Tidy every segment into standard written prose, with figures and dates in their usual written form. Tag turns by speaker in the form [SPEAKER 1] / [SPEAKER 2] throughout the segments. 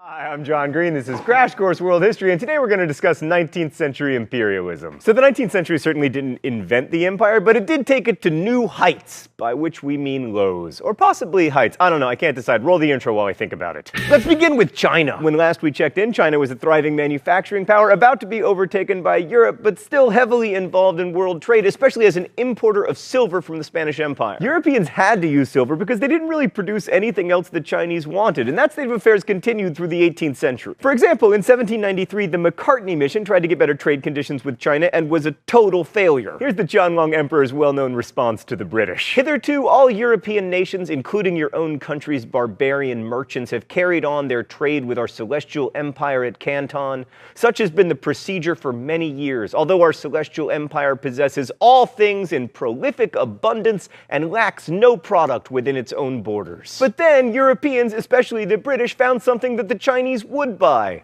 [SPEAKER 1] Hi, I'm John Green. This is Crash Course World History, and today we're going to discuss 19th century imperialism. So the 19th century certainly didn't invent the empire, but it did take it to new heights, by which we mean lows. Or possibly heights. I don't know, I can't decide. Roll the intro while I think about it. Let's begin with China. When last we checked in, China was a thriving manufacturing power, about to be overtaken by Europe, but still heavily involved in world trade, especially as an importer of silver from the Spanish Empire. Europeans had to use silver because they didn't really produce anything else the Chinese wanted, and that state of affairs continued through the 18th century. For example, in 1793, the Macartney mission tried to get better trade conditions with China and was a total failure. Here's the Qianlong Emperor's well-known response to the British. Hitherto, all European nations, including your own country's barbarian merchants, have carried on their trade with our celestial empire at Canton. Such has been the procedure for many years, although our celestial empire possesses all things in prolific abundance and lacks no product within its own borders. But then, Europeans, especially the British, found something that the Chinese would buy.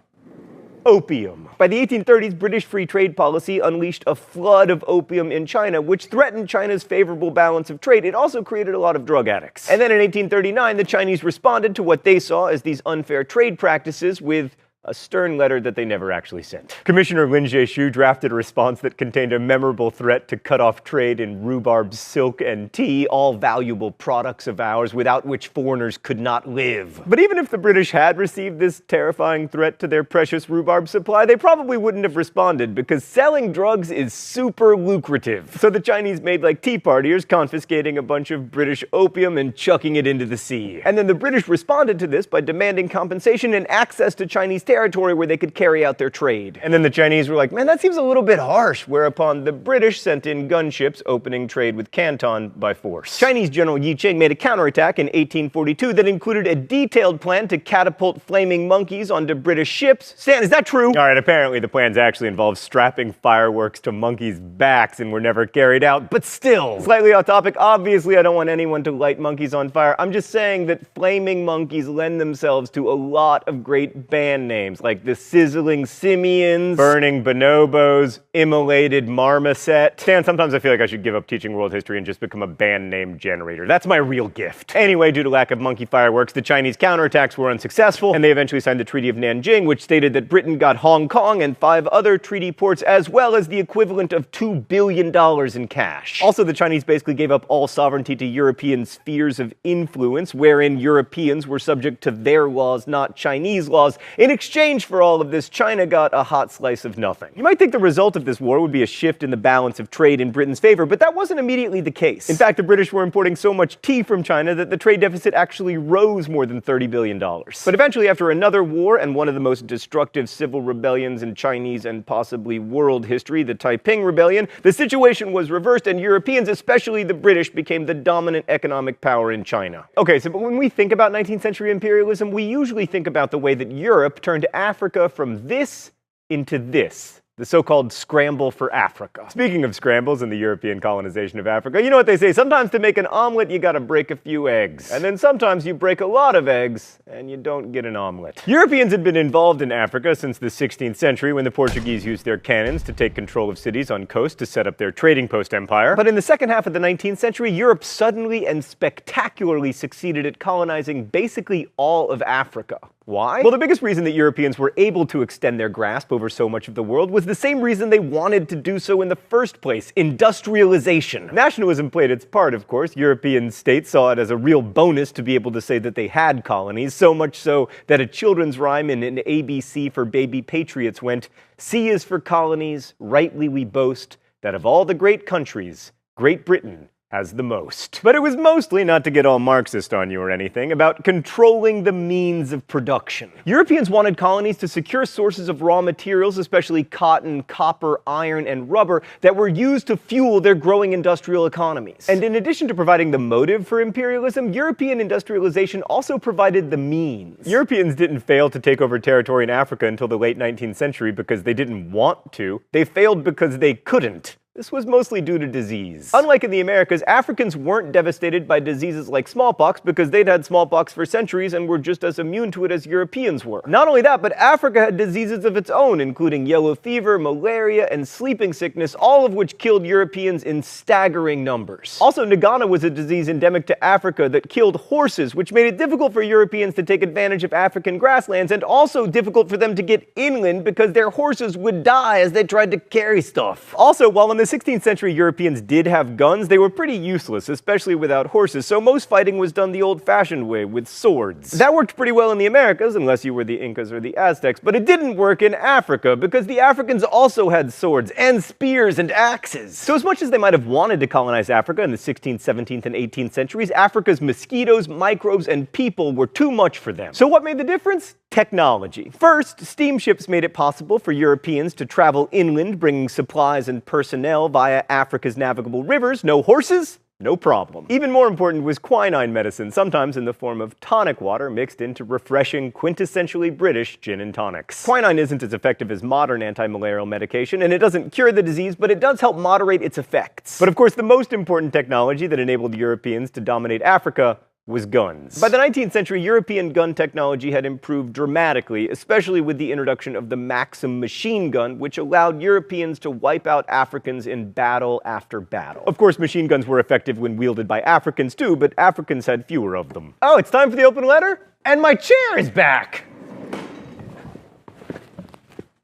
[SPEAKER 1] Opium. By the 1830s, British free trade policy unleashed a flood of opium in China, which threatened China's favorable balance of trade. It also created a lot of drug addicts. And then in 1839, the Chinese responded to what they saw as these unfair trade practices with a stern letter that they never actually sent. Commissioner Lin Jie-shu drafted a response that contained a memorable threat to cut off trade in rhubarb, silk, and tea, all valuable products of ours without which foreigners could not live. But even if the British had received this terrifying threat to their precious rhubarb supply, they probably wouldn't have responded because selling drugs is super lucrative. So the Chinese made like tea partiers, confiscating a bunch of British opium and chucking it into the sea. And then the British responded to this by demanding compensation and access to Chinese territory where they could carry out their trade. And then the Chinese were like, man, that seems a little bit harsh, whereupon the British sent in gunships opening trade with Canton by force. Chinese General Yi Qing made a counterattack in 1842 that included a detailed plan to catapult flaming monkeys onto British ships. Stan, is that true? All right, apparently the plans actually involved strapping fireworks to monkeys' backs and were never carried out, but still. Slightly off topic, obviously I don't want anyone to light monkeys on fire. I'm just saying that flaming monkeys lend themselves to a lot of great band names, like the Sizzling Simians, Burning Bonobos, Immolated Marmoset. Stan, sometimes I feel like I should give up teaching world history and just become a band name generator. That's my real gift. Anyway, due to lack of monkey fireworks, the Chinese counterattacks were unsuccessful, and they eventually signed the Treaty of Nanjing, which stated that Britain got Hong Kong and 5 other treaty ports, as well as the equivalent of $2 billion in cash. Also, the Chinese basically gave up all sovereignty to European spheres of influence, wherein Europeans were subject to their laws, not Chinese laws. In exchange for all of this, China got a hot slice of nothing. You might think the result of this war would be a shift in the balance of trade in Britain's favor, but that wasn't immediately the case. In fact, the British were importing so much tea from China that the trade deficit actually rose more than $30 billion. But eventually, after another war and one of the most destructive civil rebellions in Chinese and possibly world history, the Taiping Rebellion, the situation was reversed and Europeans, especially the British, became the dominant economic power in China. Okay, so but when we think about 19th century imperialism, we usually think about the way that Europe turned Africa from this into this. The so-called scramble for Africa. Speaking of scrambles and the European colonization of Africa, you know what they say, sometimes to make an omelet you gotta break a few eggs. And then sometimes you break a lot of eggs and you don't get an omelet. Europeans had been involved in Africa since the 16th century when the Portuguese used their cannons to take control of cities on coast to set up their trading post empire. But in the second half of the 19th century, Europe suddenly and spectacularly succeeded at colonizing basically all of Africa. Why? Well, the biggest reason that Europeans were able to extend their grasp over so much of the world was the same reason they wanted to do so in the first place: industrialization. Nationalism played its part, of course. European states saw it as a real bonus to be able to say that they had colonies, so much so that a children's rhyme in an ABC for baby patriots went, "C is for colonies, rightly we boast, that of all the great countries, Great Britain has the most." But it was mostly, not to get all Marxist on you or anything, about controlling the means of production. Europeans wanted colonies to secure sources of raw materials, especially cotton, copper, iron, and rubber, that were used to fuel their growing industrial economies. And in addition to providing the motive for imperialism, European industrialization also provided the means. Europeans didn't fail to take over territory in Africa until the late 19th century because they didn't want to. They failed because they couldn't. This was mostly due to disease. Unlike in the Americas, Africans weren't devastated by diseases like smallpox because they'd had smallpox for centuries and were just as immune to it as Europeans were. Not only that, but Africa had diseases of its own, including yellow fever, malaria, and sleeping sickness, all of which killed Europeans in staggering numbers. Also, Nagana was a disease endemic to Africa that killed horses, which made it difficult for Europeans to take advantage of African grasslands, and also difficult for them to get inland because their horses would die as they tried to carry stuff. Also, while in the 16th century Europeans did have guns, they were pretty useless, especially without horses, so most fighting was done the old-fashioned way, with swords. That worked pretty well in the Americas, unless you were the Incas or the Aztecs, but it didn't work in Africa, because the Africans also had swords, and spears, and axes. So as much as they might have wanted to colonize Africa in the 16th, 17th, and 18th centuries, Africa's mosquitoes, microbes, and people were too much for them. So what made the difference? Technology. First, steamships made it possible for Europeans to travel inland, bringing supplies and personnel via Africa's navigable rivers. No horses? No problem. Even more important was quinine medicine, sometimes in the form of tonic water mixed into refreshing, quintessentially British gin and tonics. Quinine isn't as effective as modern anti-malarial medication, and it doesn't cure the disease, but it does help moderate its effects. But of course, the most important technology that enabled Europeans to dominate Africa was guns. By the 19th century, European gun technology had improved dramatically, especially with the introduction of the Maxim machine gun, which allowed Europeans to wipe out Africans in battle after battle. Of course, machine guns were effective when wielded by Africans too, but Africans had fewer of them. Oh, it's time for the open letter? And my chair is back!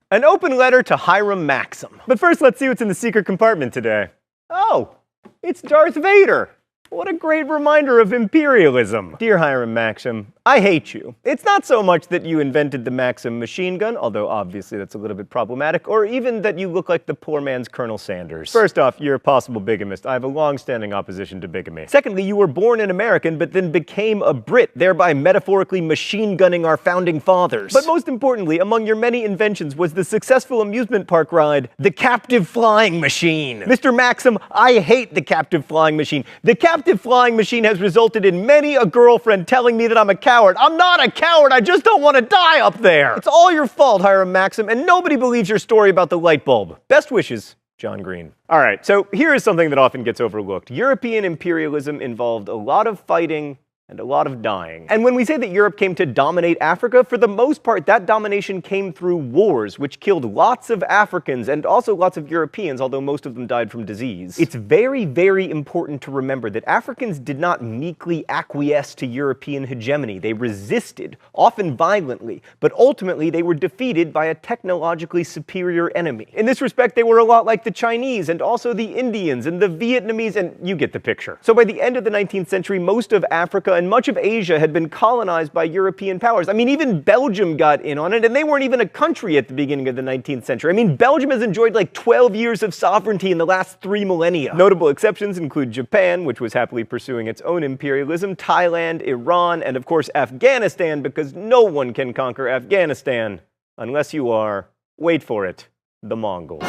[SPEAKER 1] An open letter to Hiram Maxim. But first, let's see what's in the secret compartment today. Oh, it's Darth Vader. What a great reminder of imperialism. Dear Hiram Maxim, I hate you. It's not so much that you invented the Maxim machine gun, although obviously that's a little bit problematic, or even that you look like the poor man's Colonel Sanders. First off, you're a possible bigamist. I have a long-standing opposition to bigamy. Secondly, you were born an American, but then became a Brit, thereby metaphorically machine gunning our founding fathers. But most importantly, among your many inventions was the successful amusement park ride, the Captive Flying Machine. Mr. Maxim, I hate the Captive Flying Machine. The Captive Flying Machine has resulted in many a girlfriend telling me that I'm a coward. I'm not a coward, I just don't want to die up there. It's all your fault, Hiram Maxim, and nobody believes your story about the light bulb. Best wishes, John Green. All right, so here is something that often gets overlooked. European imperialism involved a lot of fighting and a lot of dying. And when we say that Europe came to dominate Africa, for the most part, that domination came through wars, which killed lots of Africans and also lots of Europeans, although most of them died from disease. It's very, very important to remember that Africans did not meekly acquiesce to European hegemony. They resisted, often violently, but ultimately they were defeated by a technologically superior enemy. In this respect, they were a lot like the Chinese and also the Indians and the Vietnamese, and you get the picture. So by the end of the 19th century, most of Africa and much of Asia had been colonized by European powers. I mean, even Belgium got in on it, and they weren't even a country at the beginning of the 19th century. I mean, Belgium has enjoyed like 12 years of sovereignty in the last 3 millennia. Notable exceptions include Japan, which was happily pursuing its own imperialism, Thailand, Iran, and of course Afghanistan, because no one can conquer Afghanistan unless you are, wait for it, the Mongols.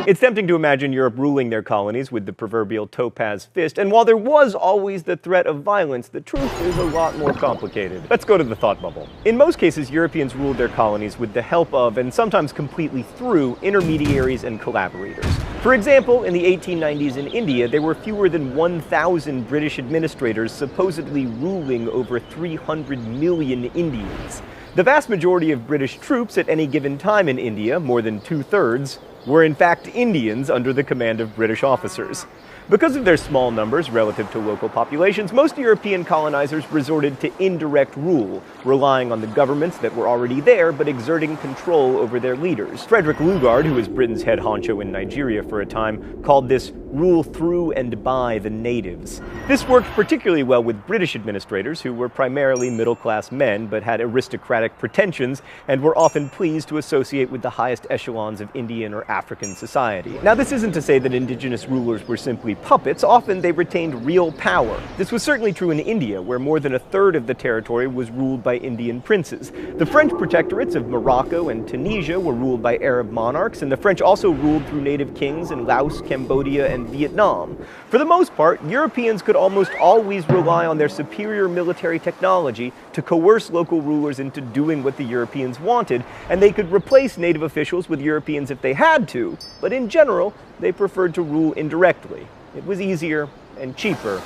[SPEAKER 1] It's tempting to imagine Europe ruling their colonies with the proverbial topaz fist, and while there was always the threat of violence, the truth is a lot more complicated. Let's go to the thought bubble. In most cases, Europeans ruled their colonies with the help of, and sometimes completely through, intermediaries and collaborators. For example, in the 1890s in India, there were fewer than 1,000 British administrators supposedly ruling over 300 million Indians. The vast majority of British troops at any given time in India, more than 2/3, were in fact Indians under the command of British officers. Because of their small numbers relative to local populations, most European colonizers resorted to indirect rule, relying on the governments that were already there but exerting control over their leaders. Frederick Lugard, who was Britain's head honcho in Nigeria for a time, called this rule through and by the natives. This worked particularly well with British administrators, who were primarily middle-class men but had aristocratic pretensions and were often pleased to associate with the highest echelons of Indian or African society. Now, this isn't to say that indigenous rulers were simply merely puppets, often they retained real power. This was certainly true in India, where more than a third of the territory was ruled by Indian princes. The French protectorates of Morocco and Tunisia were ruled by Arab monarchs, and the French also ruled through native kings in Laos, Cambodia, and Vietnam. For the most part, Europeans could almost always rely on their superior military technology to coerce local rulers into doing what the Europeans wanted, and they could replace native officials with Europeans if they had to, but in general, they preferred to rule indirectly. It was easier and cheaper.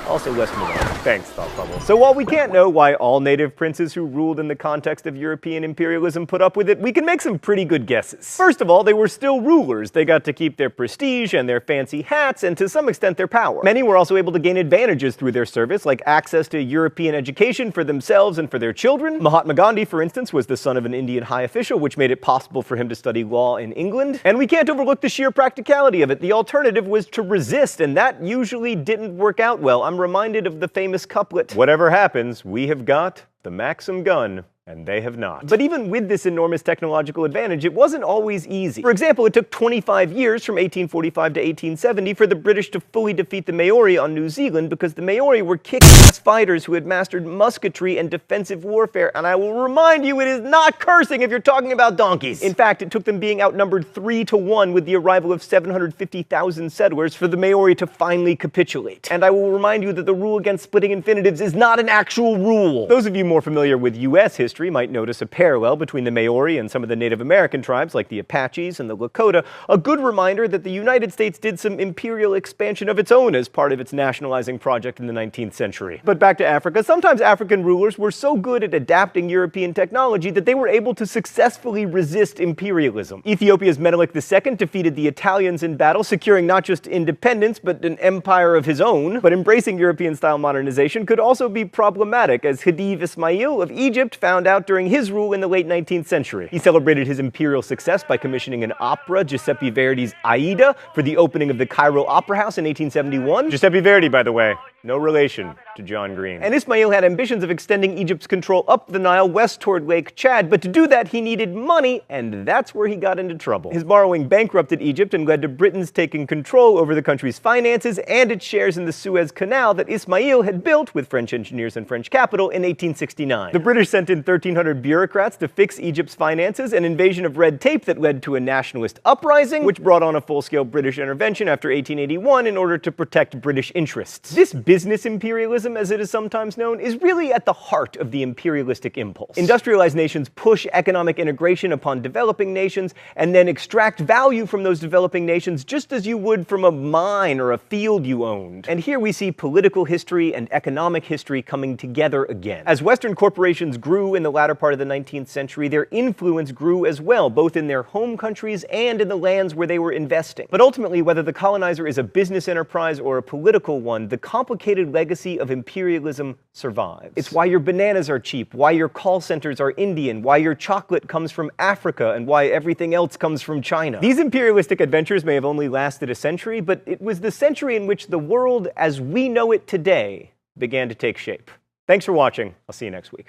[SPEAKER 1] Also less moronic. Thanks, Thought Bubble. So while we can't know why all native princes who ruled in the context of European imperialism put up with it, we can make some pretty good guesses. First of all, they were still rulers. They got to keep their prestige and their fancy hats, and to some extent their power. Many were also able to gain advantages through their service, like access to European education for themselves and for their children. Mahatma Gandhi, for instance, was the son of an Indian high official, which made it possible for him to study law in England. And we can't overlook the sheer practicality of it. The alternative was to resist, and that usually didn't work out well. I'm reminded of the famous couplet, "Whatever happens, we have got the Maxim gun, and they have not." But even with this enormous technological advantage, it wasn't always easy. For example, it took 25 years from 1845 to 1870 for the British to fully defeat the Maori on New Zealand, because the Maori were kick-ass fighters who had mastered musketry and defensive warfare, and I will remind you, it is not cursing if you're talking about donkeys. In fact, it took them being outnumbered 3-1 with the arrival of 750,000 settlers for the Maori to finally capitulate. And I will remind you that the rule against splitting infinitives is not an actual rule. Those of you more familiar with US history might notice a parallel between the Maori and some of the Native American tribes like the Apaches and the Lakota, a good reminder that the United States did some imperial expansion of its own as part of its nationalizing project in the 19th century. But back to Africa, sometimes African rulers were so good at adapting European technology that they were able to successfully resist imperialism. Ethiopia's Menelik II defeated the Italians in battle, securing not just independence but an empire of his own. But embracing European-style modernization could also be problematic, as Khedive Ismail of Egypt found out during his rule in the late 19th century. He celebrated his imperial success by commissioning an opera, Giuseppe Verdi's Aida, for the opening of the Cairo Opera House in 1871. Giuseppe Verdi, by the way, no relation to John Green. And Ismail had ambitions of extending Egypt's control up the Nile west toward Lake Chad, but to do that he needed money, and that's where he got into trouble. His borrowing bankrupted Egypt and led to Britain's taking control over the country's finances and its shares in the Suez Canal that Ismail had built with French engineers and French capital in 1869. The British sent in 1,300 bureaucrats to fix Egypt's finances, an invasion of red tape that led to a nationalist uprising, which brought on a full-scale British intervention after 1881 in order to protect British interests. This business imperialism, as it is sometimes known, is really at the heart of the imperialistic impulse. Industrialized nations push economic integration upon developing nations and then extract value from those developing nations just as you would from a mine or a field you owned. And here we see political history and economic history coming together again. As Western corporations grew in the latter part of the 19th century, their influence grew as well, both in their home countries and in the lands where they were investing. But ultimately, whether the colonizer is a business enterprise or a political one, the complicated legacy of imperialism survives. It's why your bananas are cheap, why your call centers are Indian, why your chocolate comes from Africa, and why everything else comes from China. These imperialistic adventures may have only lasted a century, but it was the century in which the world as we know it today began to take shape. Thanks for watching. I'll see you next week.